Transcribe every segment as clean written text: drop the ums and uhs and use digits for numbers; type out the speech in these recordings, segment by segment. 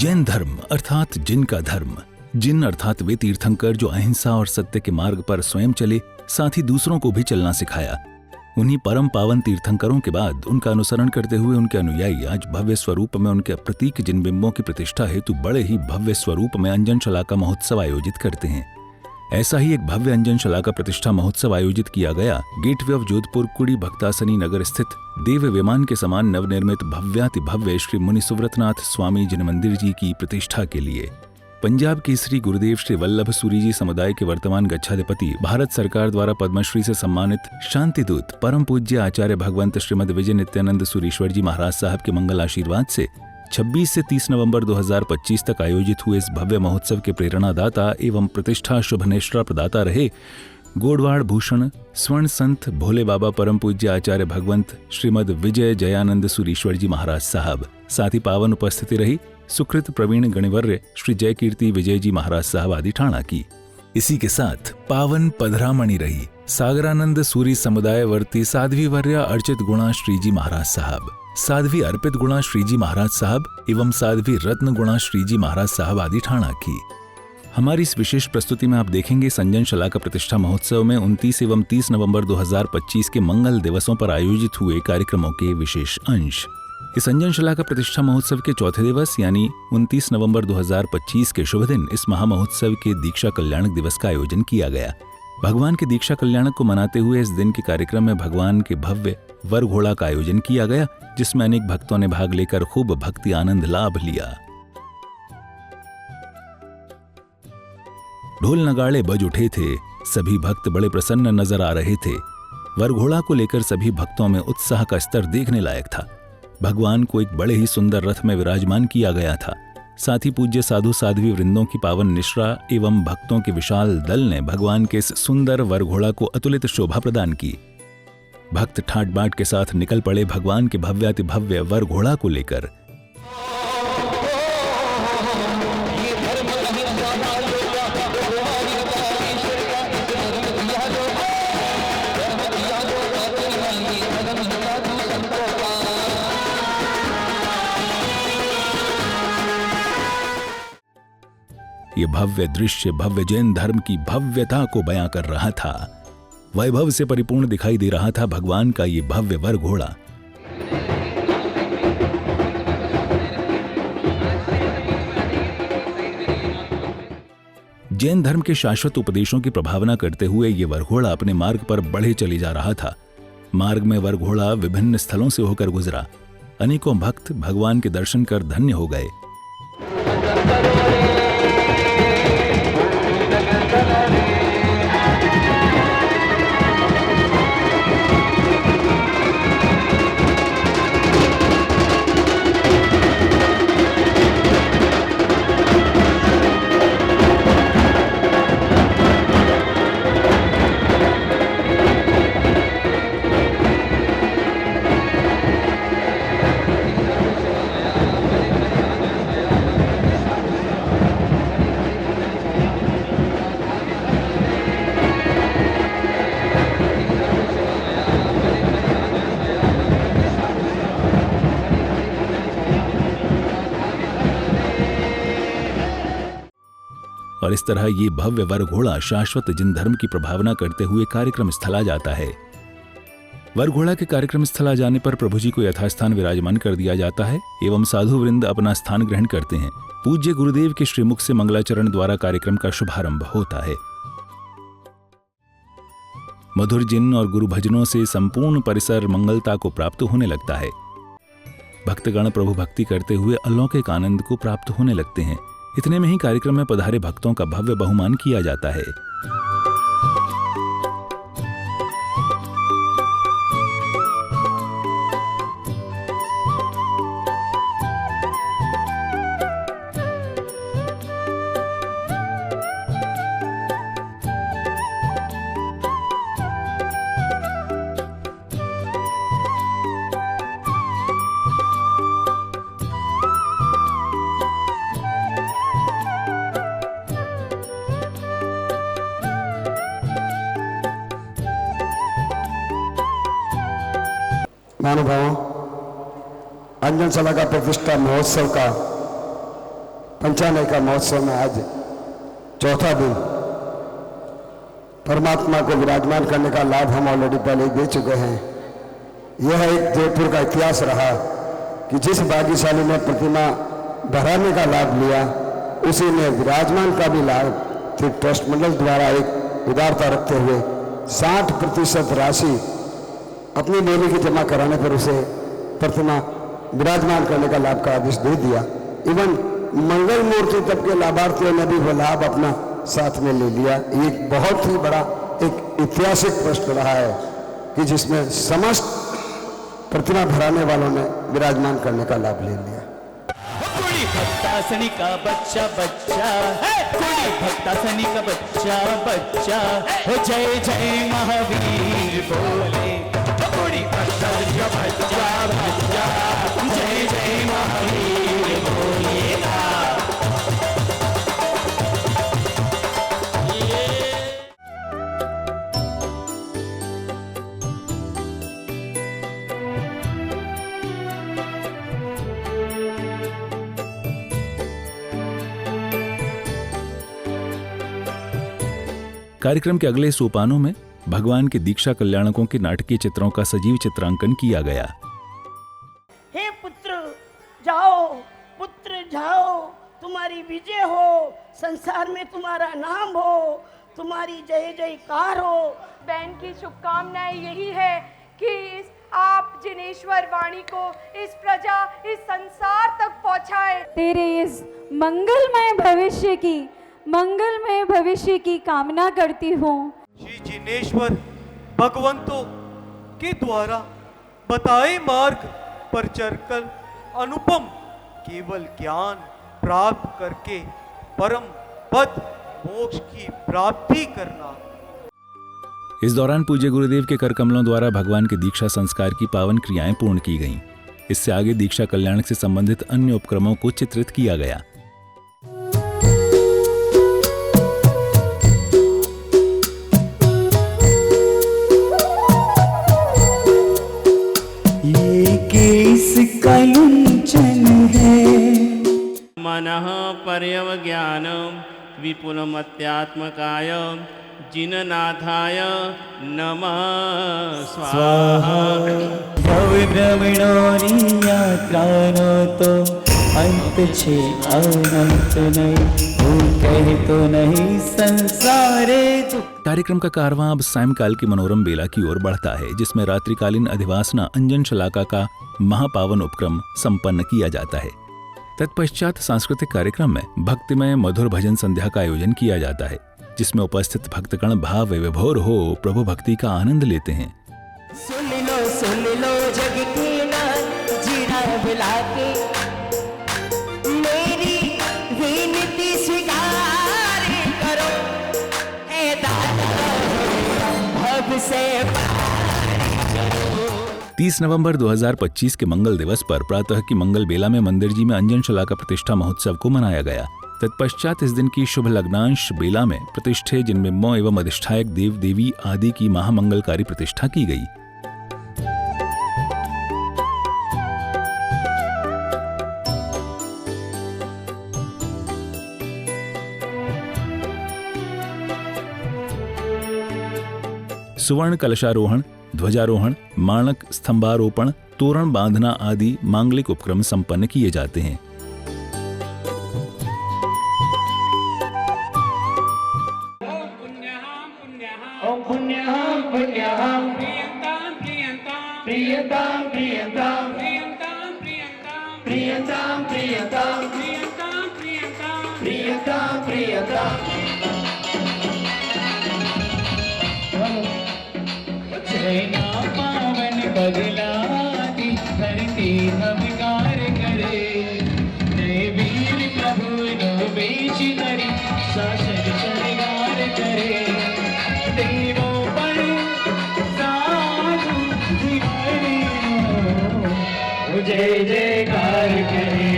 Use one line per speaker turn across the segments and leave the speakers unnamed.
जैन धर्म अर्थात जिन का धर्म। जिन अर्थात वे तीर्थंकर जो अहिंसा और सत्य के मार्ग पर स्वयं चले, साथ ही दूसरों को भी चलना सिखाया। उन्हीं परम पावन तीर्थंकरों के बाद उनका अनुसरण करते हुए उनके अनुयायी आज भव्य स्वरूप में उनके प्रतीक जिन बिंबों की प्रतिष्ठा हेतु बड़े ही भव्य स्वरूप में अंजन शलाका महोत्सव आयोजित करते हैं। ऐसा ही एक भव्य अंजन शलाका प्रतिष्ठा महोत्सव आयोजित किया गया गेटवे ऑफ जोधपुर कुड़ी भक्तासनी नगर स्थित देव विमान के समान नवनिर्मित भव्याति भव्य श्री मुनि सुव्रतनाथ स्वामी जिन मंदिर जी की प्रतिष्ठा के लिए। पंजाब केसरी गुरुदेव श्री वल्लभ सूरी जी समुदाय के वर्तमान गच्छाधिपति, भारत सरकार द्वारा पद्मश्री से सम्मानित शांतिदूत परम पूज्य आचार्य भगवंत श्रीमद विजय नित्यानंद सूरीश्वर जी महाराज साहब के मंगल आशीर्वाद से 26 से 30 नवंबर 2025 तक आयोजित हुए इस भव्य महोत्सव के प्रेरणादाता एवं प्रतिष्ठा शुभनेश्वरा प्रदाता रहे गोडवाड़ भूषण स्वर्ण संत भोले बाबा परम पूज्य आचार्य भगवंत श्रीमद विजय जयानंद सूरीश्वर जी महाराज साहब। साथ ही पावन उपस्थिति रही सुकृत प्रवीण गणिवर्य श्री जय कीर्ति विजय जी महाराज साहब आदि ठाणा की। इसी के साथ पावन पधरामणि रही सागरानंद सूरी समुदाय वर्ती साध्वी वर्या अर्चित गुणा श्री जी महाराज साहब, साध्वी अर्पित गुणा श्री जी महाराज साहब एवं साध्वी रत्न गुणा श्री जी महाराज साहब आदि ठाणा की। हमारी इस विशेष प्रस्तुति में आप देखेंगे संजन शलाका प्रतिष्ठा महोत्सव में 29 एवं 30 नवंबर 2025 के मंगल दिवसों पर आयोजित हुए कार्यक्रमों के विशेष अंश। इस अंजन शलाका प्रतिष्ठा महोत्सव के चौथे दिवस यानी 29 नवंबर 2025 के शुभ दिन इस महामहोत्सव के दीक्षा कल्याणक दिवस का आयोजन किया गया। भगवान के दीक्षा कल्याणक को मनाते हुए इस दिन के कार्यक्रम में भगवान के भव्य वर घोड़ा का आयोजन किया गया, जिसमें अनेक भक्तों ने भाग लेकर खूब भक्ति आनंद लाभ लिया। ढोल नगाड़े बज उठे थे, सभी भक्त बड़े प्रसन्न नजर आ रहे थे। वर घोड़ा को लेकर सभी भक्तों में उत्साह का स्तर देखने लायक था। भगवान को एक बड़े ही सुंदर रथ में विराजमान किया गया था। साथ ही पूज्य साधु साध्वी वृंदों की पावन निश्रा एवं भक्तों के विशाल दल ने भगवान के इस सुंदर वर घोड़ा को अतुलित शोभा प्रदान की। भक्त ठाट बाट के साथ निकल पड़े भगवान के भव्याति भव्य वर घोड़ा को लेकर। ये भव्य दृश्य भव्य जैन धर्म की भव्यता को बयां कर रहा था। वैभव से परिपूर्ण दिखाई दे रहा था भगवान का ये भव्य वर घोड़ा। जैन धर्म के शाश्वत उपदेशों की प्रभावना करते हुए ये वर घोड़ा अपने मार्ग पर बढ़े चले जा रहा था। मार्ग में वर घोड़ा विभिन्न स्थलों से होकर गुजरा। अनेकों भक्त भगवान के दर्शन कर धन्य हो गए। और इस तरह ये भव्य वर घोड़ा शाश्वत जिन धर्म की प्रभावना करते हुए कार्यक्रम स्थल आ जाता है। वर घोड़ा के कार्यक्रम स्थल आ जाने पर प्रभु जी को यथास्थान विराजमान कर दिया जाता है एवं साधु वृंद अपना स्थान ग्रहण करते हैं। पूज्य गुरुदेव के श्रीमुख से मंगलाचरण द्वारा कार्यक्रम का शुभारंभ होता है। मधुर जिन और गुरु भजनों से संपूर्ण परिसर मंगलता को प्राप्त होने लगता है। भक्तगण प्रभु भक्ति करते हुए अलौकिक आनंद को प्राप्त होने लगते हैं। इतने में ही कार्यक्रम में पधारे भक्तों का भव्य बहुमान किया जाता है।
महानुभावों, अंजन शलाका प्रतिष्ठा महोत्सव का पंचानय का महोत्सव में आज चौथा दिन परमात्मा को विराजमान करने का लाभ हम ऑलरेडी पहले दे चुके हैं। यह एक जयपुर का इतिहास रहा कि जिस भाग्यशाली ने प्रतिमा भराने का लाभ लिया उसी ने विराजमान का भी लाभ तीर्थ ट्रस्ट मंडल द्वारा एक उदारता रखते हुए 60% राशि अपनी बोली की जमा कराने पर उसे प्रतिमा विराजमान करने का लाभ का आदेश दे दिया। इवन मंगल मूर्ति तक के लाभार्थियों ने भी वो लाभ अपना साथ में ले लिया। ये एक बहुत ही बड़ा एक ऐतिहासिक प्रश्न रहा है कि जिसमें समस्त प्रतिमा भराने वालों ने विराजमान करने का लाभ ले लिया।
कोड़ी भक्तासनी का बच्चा बच्चा है, कोड़ी भक्तासनी का बच्चा बच्चा हो, जय जय महावीर बोले। कोड़ी भक्तासनी का बच्चा बच्चा जय जय महावीर बोलेगा।
कार्यक्रम के अगले सोपानों में भगवान के दीक्षा कल्याणकों के नाटकीय चित्रों का सजीव चित्रांकन किया गया।
हे पुत्र जाओ, तुम्हारी विजय हो, संसार में तुम्हारा नाम हो, तुम्हारी जय जयकार हो।
बहन की शुभकामनाएं यही है कि आप जिनेश्वर वाणी को इस प्रजा, इस संसार तक पहुंचाए।
तेरे इस मंगलमय भविष्य की कामना करती हूँ।
श्री जिनेश्वर भगवंतों के द्वारा बताए मार्ग पर चलकर अनुपम केवल ज्ञान प्राप्त करके परम पद मोक्ष की प्राप्ति करना।
इस दौरान पूज्य गुरुदेव के कर कमलों द्वारा भगवान के दीक्षा संस्कार की पावन क्रियाएं पूर्ण की गईं। इससे आगे दीक्षा कल्याण से संबंधित अन्य उपक्रमों को चित्रित किया गया।
कलुंचन है मनः पर्यवज्ञानं विपुलमत्यात्मकाय जिननाथाय नमः स्वाहा। भवद्रविणोरी यात्रानो तो अंत छे अनंत नहीं, कहे तो नहीं संसारे।
कार्यक्रम का कारवां अब सायंकाल की मनोरम बेला की ओर बढ़ता है, जिसमें रात्रिकालीन अधिवासना अंजन शलाका का महापावन उपक्रम संपन्न किया जाता है। तत्पश्चात सांस्कृतिक कार्यक्रम में भक्तिमय मधुर भजन संध्या का आयोजन किया जाता है, जिसमें उपस्थित भक्तगण भाव विभोर हो प्रभु भक्ति का आनंद लेते हैं।
सुन लो जग की नाथ जीरा बुला के मेरी विनती स्वीकार करो, ए दादा भव से
30 नवंबर 2025 के मंगल दिवस पर प्रातः की मंगल बेला में मंदिर जी में अंजन शलाका प्रतिष्ठा महोत्सव को मनाया गया। तत्पश्चात इस दिन की शुभ लग्नांश बेला में प्रतिष्ठे जिनमें एवं अधिष्ठायक देव देवी आदि की महामंगलकारी प्रतिष्ठा की गई। सुवर्ण कलशारोहण, ध्वजारोहण, माणक स्तंभारोपण, तोरण बांधना आदि मांगलिक उपक्रम संपन्न किए जाते हैं।
पावन बदलाती धरती नमकार करे, जय वीर प्रभु नो बेच करी शासन सरगार करे, देवों पर साधु जिहारी हो, जय जयकार करे,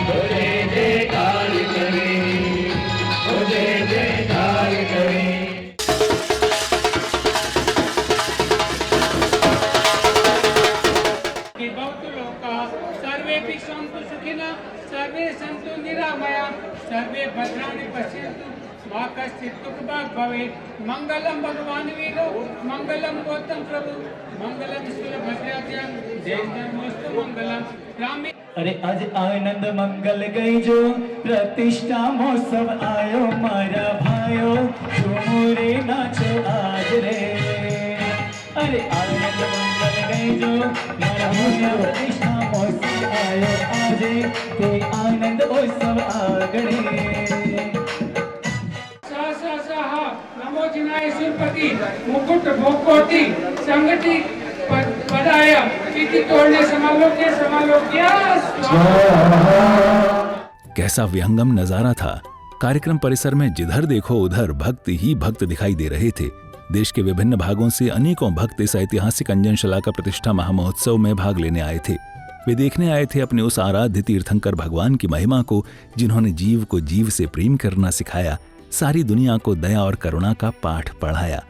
जय जयकार करे, जय जयकार करे। बहुत लोग
भद्राणि पश्यन्तु मा कश्चित् दुःखभाग् भवेत् मंगलम भगवान वीरो मंगलम गौतम प्रभु मंगलम सुरभद्रात्या जय जन्मोस्तु मंगलम रामे।
अरे आज आनंद मंगल गई जो प्रतिष्ठा महोत्सव आयो मारा भाइयों झूमरे नाचो आज रे। अरे आनंद मंगल गई जो मारा भाइयों प्रतिष्ठा महोत्सव आयो आज ते आनंद उत्सव आगड़े।
नमो जिनाय सुरपति मुकुट भोगकोटि संगति पदाय इति तोड़ने समालोक्य।
कैसा विहंगम नजारा था। कार्यक्रम परिसर में जिधर देखो उधर भक्त ही भक्त दिखाई दे रहे थे। देश के विभिन्न भागों से अनेकों भक्त इस ऐतिहासिक अंजनशला का प्रतिष्ठा महामहोत्सव में भाग लेने आए थे। वे देखने आए थे अपने उस आराध्य तीर्थंकर भगवान की महिमा को, जिन्होंने जीव को जीव से प्रेम करना सिखाया, सारी दुनिया को दया और करुणा का पाठ पढ़ाया।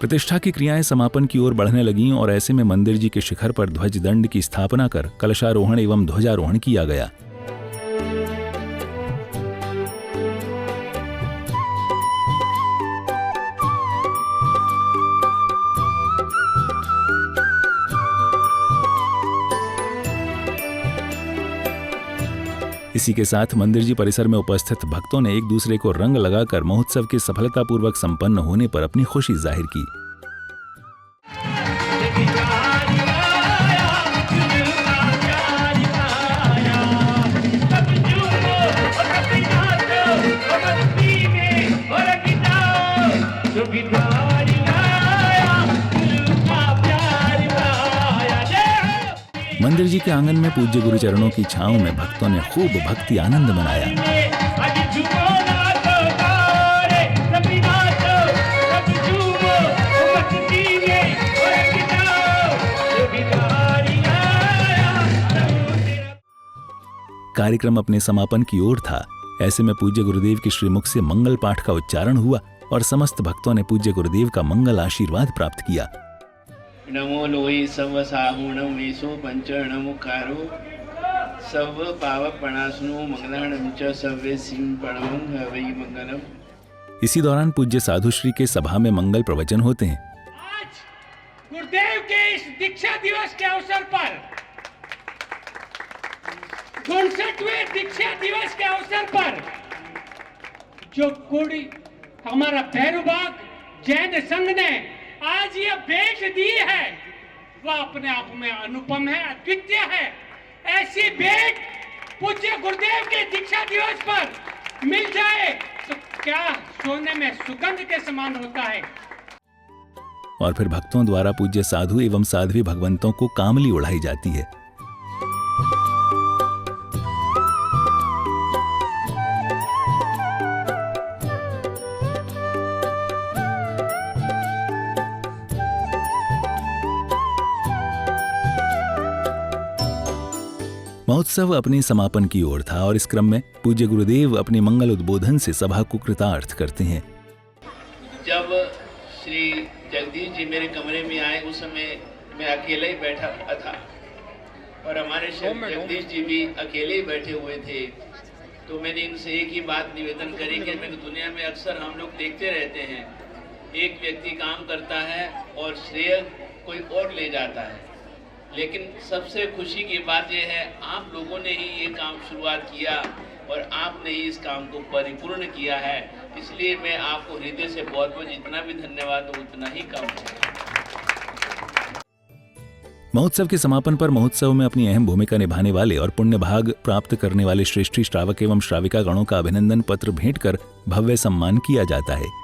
प्रतिष्ठा की क्रियाएं समापन की ओर बढ़ने लगीं और ऐसे में मंदिर जी के शिखर पर ध्वज दंड की स्थापना कर कलशारोहण एवं ध्वजारोहण किया गया। इसी के साथ मंदिर जी परिसर में उपस्थित भक्तों ने एक दूसरे को रंग लगाकर महोत्सव के सफलतापूर्वक संपन्न होने पर अपनी खुशी जाहिर की। मंदिर जी के आंगन में पूज्य गुरुचरणों की छांव में भक्तों ने खूब भक्ति आनंद मनाया। कार्यक्रम अपने समापन की ओर था। ऐसे में पूज्य गुरुदेव के श्रीमुख से मंगल पाठ का उच्चारण हुआ और समस्त भक्तों ने पूज्य गुरुदेव का मंगल आशीर्वाद प्राप्त किया।
नमो लोहि सर्व साहुणम वेशो पंचर्णमुखारो सर्व पावपणासनो मंगलाणं च सर्वे सिं परमं हवै मंगलम।
इसी दौरान पूज्य साधुश्री के सभा में मंगल प्रवचन होते हैं।
आज गुरुदेव के इस दीक्षा दिवस के अवसर पर 59वें दीक्षा दिवस के अवसर पर जो कुड़ी हमारा भैरूबाग जैन संघ ने आज ये भेंट दी है वह अपने आप में अनुपम है, अद्वितीय है। ऐसी भेंट पूज्य गुरुदेव के दीक्षा दिवस पर मिल जाए तो क्या सोने में सुगंध के समान होता है।
और फिर भक्तों द्वारा पूज्य साधु एवं साध्वी भगवंतों को कामली उड़ाई जाती है। महोत्सव अपने समापन की ओर था और इस क्रम में पूज्य गुरुदेव अपने मंगल उद्बोधन से सभा को कृतार्थ करते हैं।
जब श्री जगदीश जी मेरे कमरे में आए उस समय मैं अकेले ही बैठा था और हमारे श्री जगदीश जी भी अकेले ही बैठे हुए थे। तो मैंने इनसे एक ही बात निवेदन करी कि मैं दुनिया में अक्सर हम लोग देखते रहते हैं, एक व्यक्ति काम करता है और श्रेय कोई और ले जाता है, लेकिन सबसे खुशी की बात यह है आप लोगों ने ही ये काम शुरुआत किया और आपने ही इस काम को परिपूर्ण किया है। इसलिए मैं आपको हृदय से बहुत बहुत जितना भी धन्यवाद दूं उतना ही कम है।
महोत्सव के समापन पर महोत्सव में अपनी अहम भूमिका निभाने वाले और पुण्य भाग प्राप्त करने वाले श्रेष्ठी श्रावक एवं श्राविका गणों का अभिनंदन पत्र भेंट कर भव्य सम्मान किया जाता है।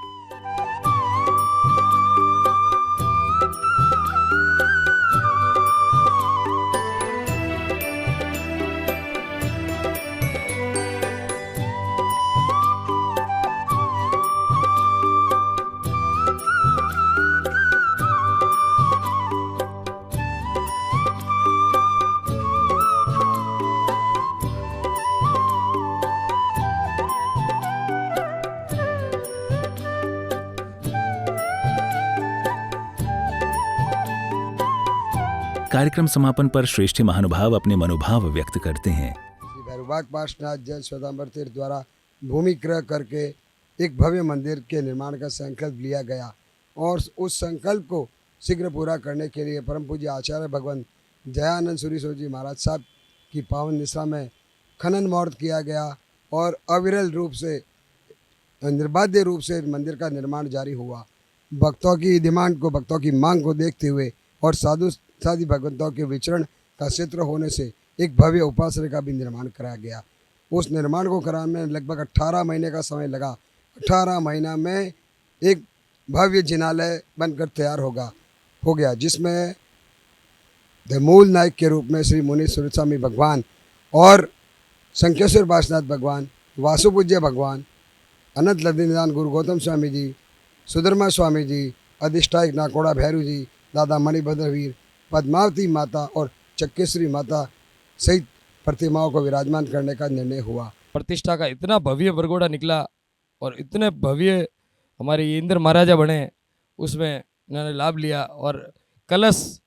कार्यक्रम समापन पर श्रेष्ठ महानुभाव अपने मनोभाव व्यक्त करते हैं।
श्री भैरवबाग पार्श्वनाथ जैन श्वेतांबर तीर्थ द्वारा भूमि क्रय करके एक भव्य मंदिर के निर्माण का संकल्प लिया गया और उस संकल्प को शीघ्र पूरा करने के लिए परम पूज्य आचार्य भगवान दयानंद सूरीश्वर जी महाराज साहब की पावन निशा में खनन मुहूर्त किया गया और अविरल रूप से निर्बाध्य रूप से मंदिर का निर्माण जारी हुआ। भक्तों की डिमांड को, भक्तों की मांग को देखते हुए और साधु साधी भगवंतों के विचरण का क्षेत्र होने से एक भव्य उपासना का भी निर्माण कराया गया। उस निर्माण को कराने में लगभग 18 महीने का समय लगा। 18 महीना में एक भव्य जिनालय बनकर तैयार हो गया, जिसमें मूल नायक के रूप में श्री मुनीश्वर स्वामी भगवान और शंखेश्वर पार्श्वनाथ भगवान, वासुपूज्य भगवान, अनंत लद्दीनाथ गुरु गौतम स्वामी जी, सुधर्मा स्वामी जी, अधिष्ठायक नाकोड़ा भैरू जी, दादा मणिभद्रवीर, पद्मावती माता और चक्केश्वरी माता सहित प्रतिमाओं को विराजमान करने का निर्णय हुआ।
प्रतिष्ठा का इतना भव्य वरघोड़ा निकला और इतने भव्य हमारे इंद्र महाराजा बने, उसमें इन्होंने लाभ लिया और कलश,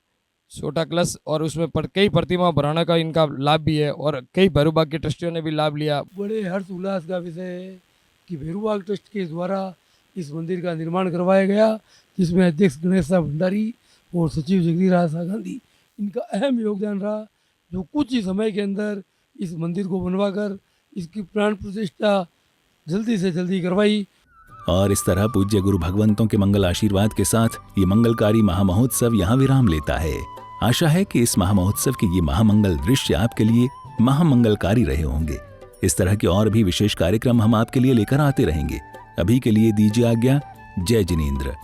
छोटा कलश और उसमें कई प्रतिमा बनाने का इनका लाभ भी है और कई भैरूबाग के ट्रस्टियों ने भी लाभ लिया।
बड़े हर्ष उल्लास का विषय है कि भैरूबाग ट्रस्ट के द्वारा इस मंदिर का निर्माण करवाया गया, जिसमें अध्यक्ष गणेश साहब भंडारी और सचिव जगदीश राजा गांधी, इनका अहम योगदान रहा, जो कुछ ही समय के अंदर इस मंदिर को बनवाकर इसकी प्राण प्रतिष्ठा जल्दी से जल्दी करवाई।
और इस तरह पूज्य गुरु भगवंतों के मंगल आशीर्वाद के साथ ये मंगलकारी महामहोत्सव यहाँ विराम लेता है। आशा है कि इस महामहोत्सव के ये महामंगल दृश्य आपके लिए महामंगलकारी रहे होंगे। इस तरह के और भी विशेष कार्यक्रम हम आपके लिए लेकर आते रहेंगे। अभी के लिए दीजिए आज्ञा। जय जिनेंद्र।